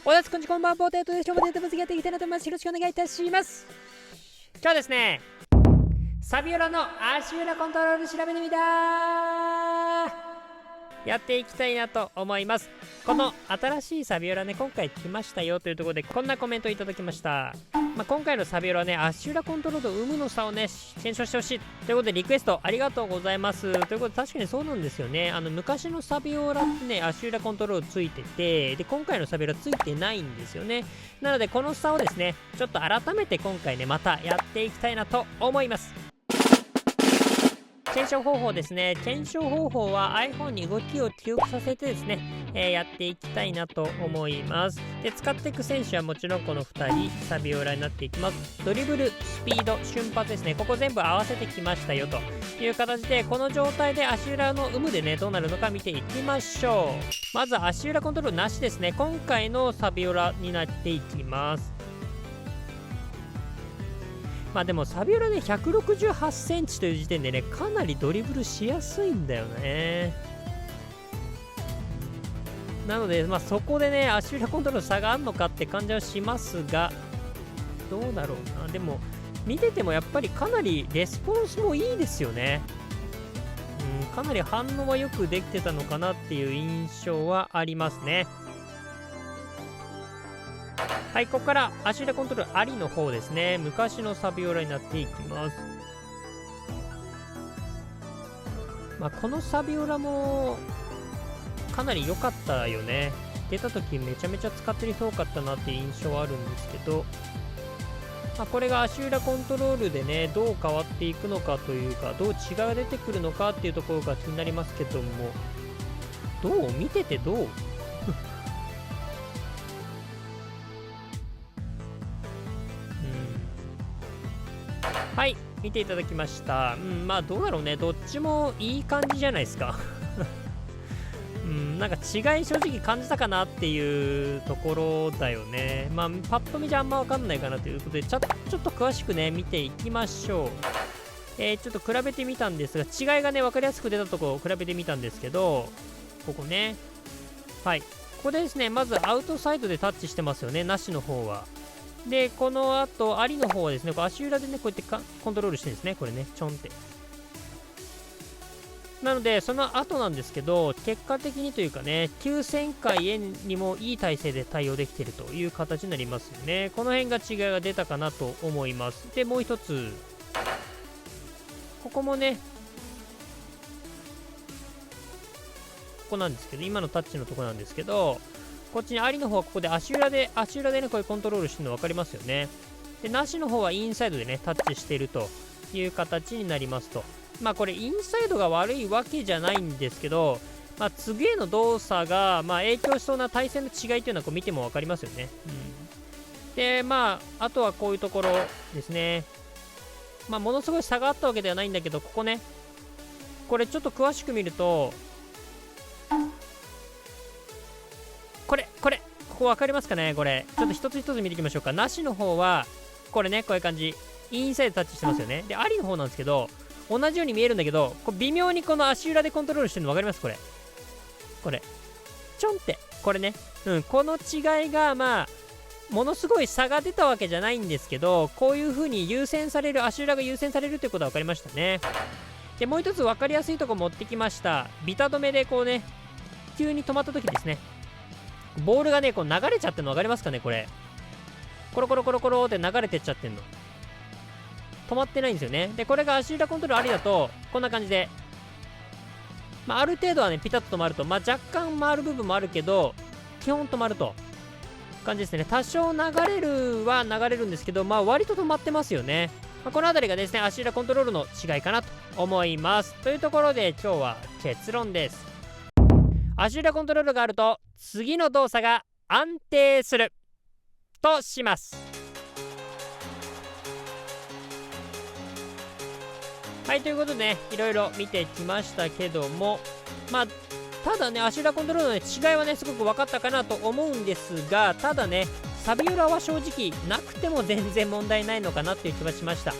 おやすこんちこんばんポテトでしょ。ポテトぶつけていきたいなと思います。よろしくお願いいたします。今日はですね、サビオラの足裏コントロール調べてみたやっていきたいなと思います。この新しいサビオラね、今回来ましたよというところでこんなコメントいただきました。今回のサビオラね、足裏コントロールと有無の差をね検証してほしいということでリクエストありがとうございます。ということで確かにそうなんですよね。昔のサビオラってね、足裏コントロールついてて、で今回のサビオラついてないんですよね。なのでこの差をですね、ちょっと改めて今回ねまたやっていきたいなと思います。検証方法ですね。検証方法は iPhone に動きを記憶させてですね、やっていきたいなと思います。で、使っていく選手はもちろんこの2人、サビオラになっていきます。ドリブル、スピード、瞬発ですね。ここ全部合わせてきましたよという形で、この状態で足裏の有無でね、どうなるのか見ていきましょう。まず足裏コントロールなしですね。今回のサビオラになっていきます。でもサビオラね、168センチという時点でね、かなりドリブルしやすいんだよね。なので、そこでね、足裏コントロール差があるのかって感じはしますが、どうだろうな。でも、見ててもやっぱりかなりレスポンスもいいですよね。かなり反応はよくできてたのかなっていう印象はありますね。はい、ここから足裏コントロールありの方ですね。昔のサビオラになっていきます。このサビオラもかなり良かったよね。出た時めちゃめちゃ使ってる人多かったなっていう印象はあるんですけど、これが足裏コントロールでね、どう変わっていくのかというか、どう違いが出てくるのかっていうところが気になりますけども、どう見ててどうはい、見ていただきました。どうだろうね。どっちもいい感じじゃないですか。なんか違い正直感じたかなっていうところだよね。パッと見じゃあんま分かんないかなということで、ちょっと詳しくね、見ていきましょう。ちょっと比べてみたんですが、違いがね、分かりやすく出たところを比べてみたんですけど、ここね。はい。ここでですね、まずアウトサイドでタッチしてますよね、なしの方は。で、この後、ありの方はですね、足裏でね、こうやってコントロールしてるんですね。これね、ちょんって。なので、その後なんですけど、結果的にというかね、急旋回へにもいい体勢で対応できているという形になりますよね。この辺が違いが出たかなと思います。で、もう一つ。ここもね、ここなんですけど、今のタッチのとこなんですけど、こっちにありの方はここで足裏でね、こういうコントロールしてるの分かりますよね。で、なしの方はインサイドでね、タッチしているという形になりますと。これ、インサイドが悪いわけじゃないんですけど、次への動作が、影響しそうな対戦の違いというのはこう見ても分かりますよね。で、あとはこういうところですね。ものすごい差があったわけではないんだけど、ここね、これちょっと詳しく見ると、ここ分かりますかね。これちょっと一つ一つ見ていきましょうか。なしの方はこれね、こういう感じ、インサイドタッチしてますよね。で、ありの方なんですけど、同じように見えるんだけど、これ微妙にこの足裏でコントロールしてるの分かります？これちょんって、これね、この違いがものすごい差が出たわけじゃないんですけど、こういう風に足裏が優先されるってことは分かりましたね。で、もう一つ分かりやすいとこ持ってきました。ビタ止めでこうね、急に止まった時ですね、ボールがね、こう流れちゃってるの分かりますかね。これコロコロコロコロって流れてっちゃってんの、止まってないんですよね。で、これが足裏コントロールありだとこんな感じで、ある程度はねピタッと止まると、若干回る部分もあるけど、基本止まると感じですね。多少流れるは流れるんですけど、割と止まってますよね。この辺りがですね、足裏コントロールの違いかなと思います。というところで今日は結論です。足裏コントロールがあると次の動作が安定するとします。はい、ということでね、いろいろ見てきましたけども、ただね、足裏コントロールの、違いはね、すごく分かったかなと思うんですが、ただね、サビオラは正直なくても全然問題ないのかなっていう気はしました。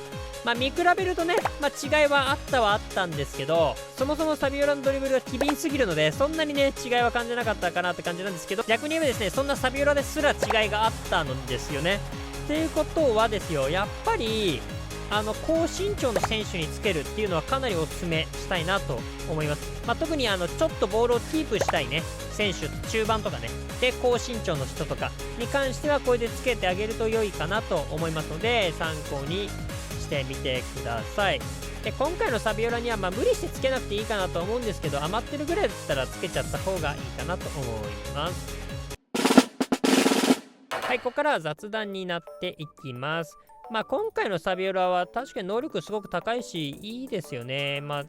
見比べるとね、違いはあったんですけど、そもそもサビオラのドリブルが機敏すぎるので、そんなにね、違いは感じなかったかなって感じなんですけど、逆に言えばですね、そんなサビオラですら違いがあったんですよね。っていうことはですよ、やっぱり、高身長の選手につけるっていうのはかなりおすすめしたいなと思います。特にちょっとボールをキープしたいね、選手、中盤とかね、で、高身長の人とかに関してはこれでつけてあげると良いかなと思いますので、参考にしてみてください。で、今回のサビオラには無理してつけなくていいかなと思うんですけど、余ってるぐらいだったらつけちゃった方がいいかなと思います。はい、ここからは雑談になっていきます。今回のサビオラは確かに能力すごく高いし、いいですよね。前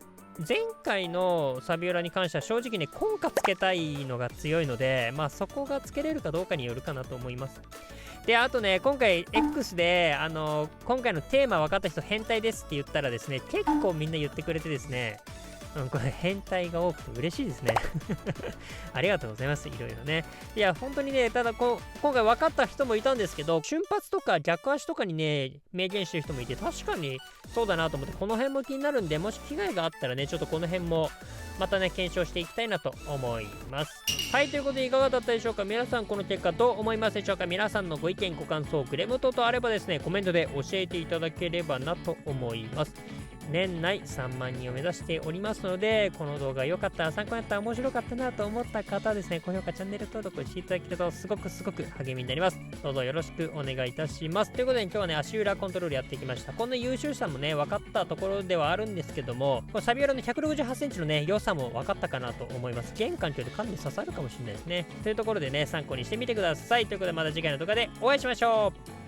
回のサビオラに関しては正直ね、効果つけたいのが強いので、そこがつけれるかどうかによるかなと思います。で、あとね、今回 X で、今回のテーマ分かった人変態ですって言ったらですね、結構みんな言ってくれてですね、これ変態が多くて嬉しいですね。ありがとうございます。いろいろね。いや、本当にね、ただ今回分かった人もいたんですけど、瞬発とか逆足とかにね、明言してる人もいて、確かにそうだなと思って、この辺も気になるんで、もし被害があったらね、ちょっとこの辺もまたね、検証していきたいなと思います。はい、ということでいかがだったでしょうか。皆さんこの結果どう思いますでしょうか。皆さんのご意見、ご感想、クレーム等々あればですね、コメントで教えていただければなと思います。年内3万人を目指しておりますので、この動画良かったら、参考になったら、面白かったなと思った方はですね、高評価、チャンネル登録をしていただけるとすごく励みになります。どうぞよろしくお願いいたします。ということで今日はね、足裏コントロールやってきました。この優秀さもね、分かったところではあるんですけども、このサビオラの168センチのね、良さも分かったかなと思います。現環境でかなり刺さるかもしれないですね。というところでね、参考にしてみてください。ということでまた次回の動画でお会いしましょう。